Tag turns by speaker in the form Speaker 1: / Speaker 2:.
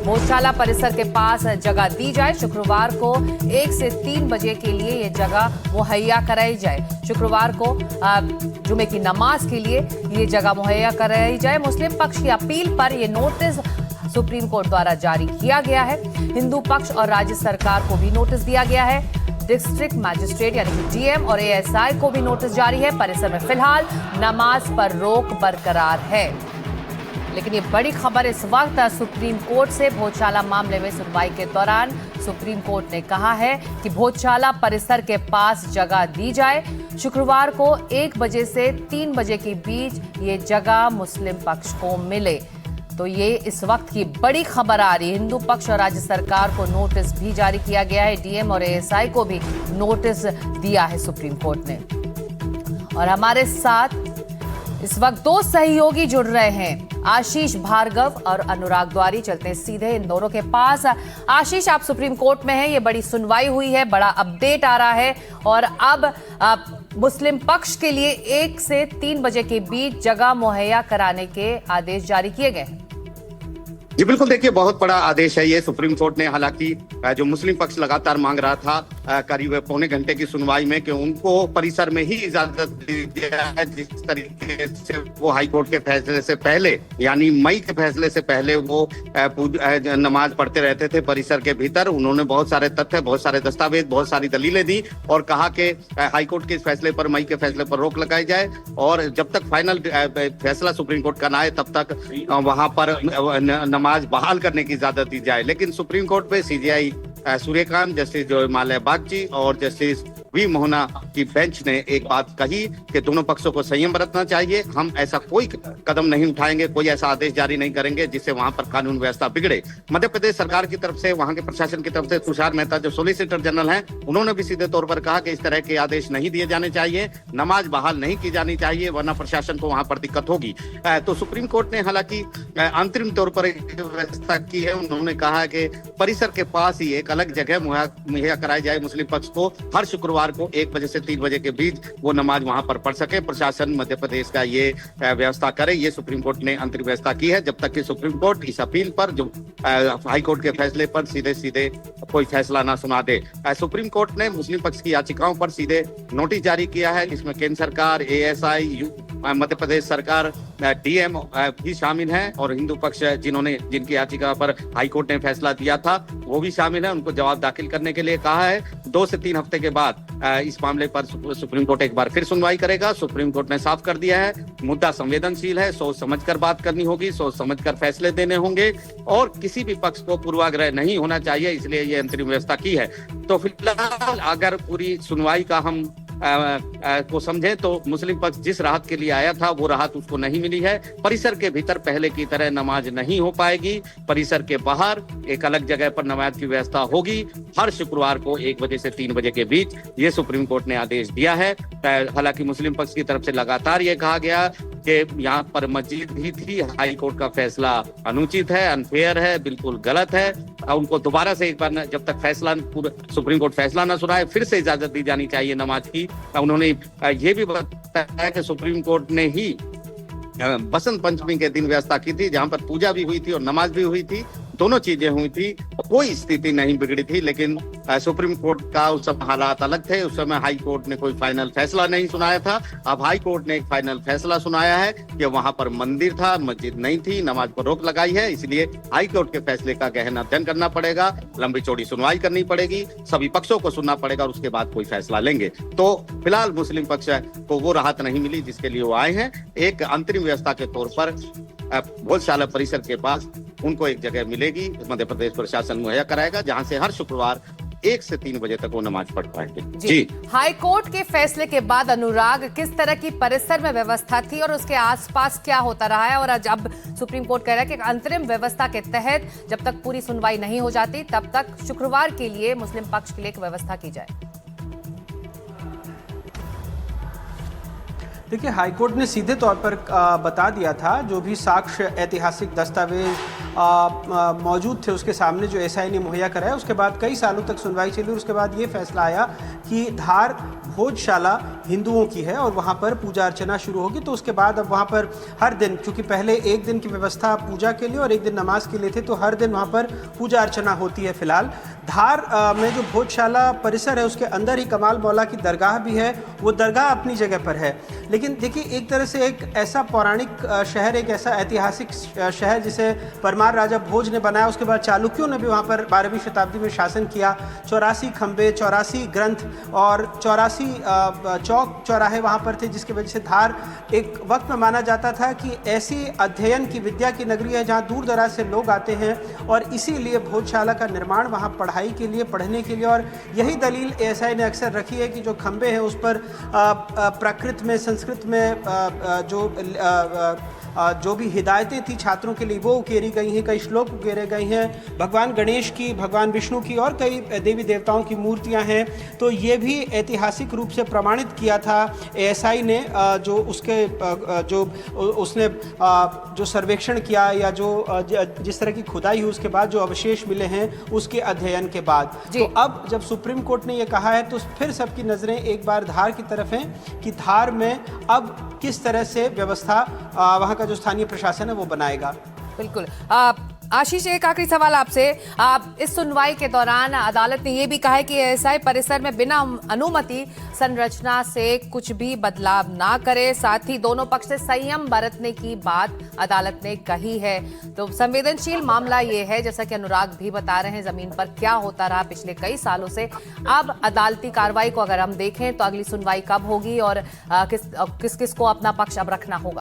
Speaker 1: भोजशाला परिसर के पास जगह दी जाए। शुक्रवार को 1 से 3 बजे के लिए ये जगह मुहैया कराई जाए। शुक्रवार को जुमे की नमाज के लिए ये जगह मुहैया कराई जाए। मुस्लिम पक्ष की अपील पर यह नोटिस सुप्रीम कोर्ट द्वारा जारी किया गया है। हिंदू पक्ष और राज्य सरकार को भी नोटिस दिया गया है। डिस्ट्रिक्ट मैजिस्ट्रेट यानी कि डीएम और एएसआई को भी नोटिस जारी है। परिसर में फिलहाल नमाज पर रोक बरकरार है। लेकिन ये बड़ी खबर इस वक्त सुप्रीम कोर्ट से। भोजशाला मामले में सुनवाई के दौरान सुप्रीम कोर्ट ने कहा है कि भोजशाला परिसर के पास जगह दी जाए। शुक्रवार को 1 बजे से 3 बजे के बीच ये जगह मुस्लिम पक्ष को मिले। तो ये इस वक्त की बड़ी खबर आ रही है। हिंदू पक्ष और राज्य सरकार को नोटिस भी जारी किया गया है। डीएम और एएसआई को भी नोटिस दिया है सुप्रीम कोर्ट ने। और हमारे साथ इस वक्त 2 सहयोगी जुड़ रहे हैं, आशीष भार्गव और अनुराग द्वारी। चलते हैं सीधे इन दोनों के पास। आशीष, आप सुप्रीम कोर्ट में हैं, ये बड़ी सुनवाई हुई है, बड़ा अपडेट आ रहा है और अब मुस्लिम पक्ष के लिए 1 से 3 बजे के बीच जगह मुहैया कराने के आदेश जारी किए गए हैं।
Speaker 2: जी बिल्कुल, देखिए बहुत बड़ा आदेश है ये सुप्रीम कोर्ट ने। हालांकि जो मुस्लिम पक्ष लगातार मांग रहा था करीब पौने घंटे की सुनवाई में कि उनको परिसर में ही इजाजत दी जाए, जिस तरीके से वो हाई कोर्ट के फैसले से पहले यानी मई के फैसले से पहले वो नमाज पढ़ते रहते थे परिसर के भीतर। उन्होंने बहुत सारे तथ्य, बहुत सारे दस्तावेज, बहुत सारी दलीलें दी और कहा कि हाई कोर्ट के इस फैसले पर, मई के फैसले पर रोक लगाई जाए और जब तक फाइनल फैसला सुप्रीम कोर्ट का ना आए तब तक वहां पर नमाज बहाल करने की इजाजत दी जाए। लेकिन सुप्रीम कोर्ट में सीजेआई सूर्यकांत, जस्टिस जो हिमालय बागची और जस्टिस वी मोहना की बेंच ने एक बात कही कि दोनों पक्षों को संयम बरतना चाहिए। हम ऐसा कोई कदम नहीं उठाएंगे, कोई ऐसा आदेश जारी नहीं करेंगे जिससे वहां पर कानून व्यवस्था बिगड़े। मध्य प्रदेश सरकार की तरफ से, वहां के प्रशासन की तरफ से तुषार मेहता जो सोलिसिटर जनरल हैं, उन्होंने भी सीधे तौर पर कहा कि इस तरह के आदेश नहीं दिए जाने चाहिए, नमाज बहाल नहीं की जानी चाहिए, वरना प्रशासन को वहां पर दिक्कत होगी। तो सुप्रीम कोर्ट ने हालांकि अंतरिम तौर पर एक व्यवस्था की है। उन्होंने कहा कि परिसर के पास ही एक अलग जगह मुहैया कराई जाए मुस्लिम पक्ष को। हर शुक्रवार को 1 बजे से 3 बजे के बीच वो नमाज वहां पर पढ़ सके। प्रशासन मध्य प्रदेश का ये व्यवस्था करे, ये सुप्रीम कोर्ट ने अंतरिम व्यवस्था की है, जब तक कि सुप्रीम कोर्ट इस अपील पर, जो हाई कोर्ट के फैसले पर सीधे सीधे कोई फैसला ना सुना दे। सुप्रीम कोर्ट ने मुस्लिम पक्ष की याचिकाओं पर सीधे नोटिस जारी किया है, जिसमें केंद्र सरकार, एएसआई, मध्य प्रदेश सरकार, डीएम भी शामिल हैं और हिंदू पक्ष जिनकी याचिका पर हाई कोर्ट ने फैसला दिया था वो भी शामिल है। उनको जवाब दाखिल करने के लिए कहा है। 2 से 3 हफ्ते के बाद इस मामले पर सुप्रीम कोर्ट एक बार फिर सुनवाई करेगा। सुप्रीम कोर्ट ने साफ कर दिया है, मुद्दा संवेदनशील है, सोच समझकर बात करनी होगी, सोच समझकर फैसले देने होंगे और किसी भी पक्ष को पूर्वाग्रह नहीं होना चाहिए, इसलिए ये अंतरिम व्यवस्था की है। तो फिलहाल अगर पूरी सुनवाई का हम को समझे तो मुस्लिम पक्ष जिस राहत के लिए आया था वो राहत उसको नहीं मिली है। परिसर के भीतर पहले की तरह नमाज नहीं हो पाएगी, परिसर के बाहर एक अलग जगह पर नमाज की व्यवस्था होगी हर शुक्रवार को 1 बजे से 3 बजे के बीच, ये सुप्रीम कोर्ट ने आदेश दिया है। हालांकि मुस्लिम पक्ष की तरफ से लगातार ये कहा गया कि यहाँ पर मस्जिद भी थी, हाई कोर्ट का फैसला अनुचित है, अनफेयर है, बिल्कुल गलत है। उनको दोबारा से एक बार जब तक फैसला सुप्रीम कोर्ट फैसला ना सुनाए फिर से इजाजत दी जानी चाहिए नमाज की। उन्होंने ये भी बताया कि सुप्रीम कोर्ट ने ही बसंत पंचमी के दिन व्यवस्था की थी, जहां पर पूजा भी हुई थी और नमाज भी हुई थी, दोनों चीजें हुई थी, कोई स्थिति नहीं बिगड़ी थी। लेकिन सुप्रीम कोर्ट का उस समय हालात अलग थे, उस समय हाई कोर्ट ने कोई फाइनल फैसला नहीं सुनाया था। अब हाई कोर्ट ने एक फाइनल फैसला सुनाया है कि वहां पर मंदिर था, मस्जिद नहीं थी, नमाज पर रोक लगाई है, इसलिए हाई कोर्ट के फैसले का गहन अध्ययन करना पड़ेगा, लंबी चौड़ी सुनवाई करनी पड़ेगी, सभी पक्षों को सुनना पड़ेगा और उसके बाद कोई फैसला लेंगे। तो फिलहाल मुस्लिम पक्ष को वो राहत नहीं मिली जिसके लिए वो आए हैं। एक अंतरिम व्यवस्था के तौर पर भोजशाला परिसर के पास उनको एक जगह मिलेगी, मध्य प्रदेश प्रशासन मुहैया कराएगा, जहां से हर शुक्रवार 1 से 3 बजे तक वो नमाज पढ़ पाएंगे। जी
Speaker 1: हाई कोर्ट के फैसले के बाद अनुराग, किस तरह की परिसर में व्यवस्था थी और उसके आसपास क्या होता रहा है? और अब सुप्रीम कोर्ट कह रहा है कि अंतरिम व्यवस्था के तहत जब तक पूरी सुनवाई नहीं हो जाती तब तक शुक्रवार के लिए मुस्लिम पक्ष के लिए एक व्यवस्था की जाए।
Speaker 3: देखिए, हाईकोर्ट ने सीधे तौर पर बता दिया था जो भी साक्ष्य, ऐतिहासिक दस्तावेज मौजूद थे उसके सामने, जो एसआई ने मुहैया कराया। उसके बाद कई सालों तक सुनवाई चली और उसके बाद ये फैसला आया कि धार भोजशाला हिंदुओं की है और वहाँ पर पूजा अर्चना शुरू होगी। तो उसके बाद अब वहाँ पर हर दिन, क्योंकि पहले एक दिन की व्यवस्था पूजा के लिए और एक दिन नमाज के लिए थे, तो हर दिन वहाँ पर पूजा अर्चना होती है। फिलहाल धार में जो भोजशाला परिसर है उसके अंदर ही कमाल मौला की दरगाह भी है। वो दरगाह अपनी जगह पर है, लेकिन देखिए एक तरह से एक ऐसा पौराणिक शहर, एक ऐसा ऐतिहासिक शहर जिसे परमार राजा भोज ने बनाया। उसके बाद चालुक्यों ने भी वहाँ पर 12वीं शताब्दी में शासन किया। 84 खंबे, 84 ग्रंथ और 84 चौक चौराहे वहाँ पर थे, जिसकी वजह से धार एक वक्त में माना जाता था कि ऐसी अध्ययन की, विद्या की नगरी है जहाँ दूर दराज से लोग आते हैं और इसीलिए भोजशाला का निर्माण वहाँ पढ़ाई के लिए, पढ़ने के लिए। और यही दलील एएसआई ने अक्सर रखी है कि जो खंबे हैं उस पर प्राकृत में, संस्कृत में जो भी हिदायतें थी छात्रों के लिए वो उकेरी गई हैं, कई श्लोक उकेरे गए हैं। भगवान गणेश की, भगवान विष्णु की और कई देवी देवताओं की मूर्तियां हैं। तो ये भी ऐतिहासिक रूप से प्रमाणित किया था एएसआई ने, जो उसके उसने जो सर्वेक्षण किया या जो जिस तरह की खुदाई हुई उसके बाद जो अवशेष मिले हैं उसके अध्ययन के बाद। तो अब जब सुप्रीम कोर्ट ने ये कहा है तो फिर सबकी नज़रें एक बार धार की तरफ हैं कि धार में अब किस तरह से व्यवस्था वहाँ का जो स्थानीय प्रशासन है वो बनाएगा।
Speaker 1: बिल्कुल। आशीष, एक आखिरी सवाल आपसे। इस सुनवाई के दौरान अदालत ने यह भी कहा है कि एएसआई परिसर में बिना अनुमति संरचना से कुछ भी बदलाव ना करे, साथ ही दोनों पक्ष से संयम बरतने की बात अदालत ने कही है। तो संवेदनशील मामला ये है, जैसा कि अनुराग भी बता रहे हैं, जमीन पर क्या होता रहा पिछले कई सालों से। अब अदालती कार्रवाई को अगर हम देखें तो अगली सुनवाई कब होगी और किस किस को अपना पक्ष अब रखना होगा?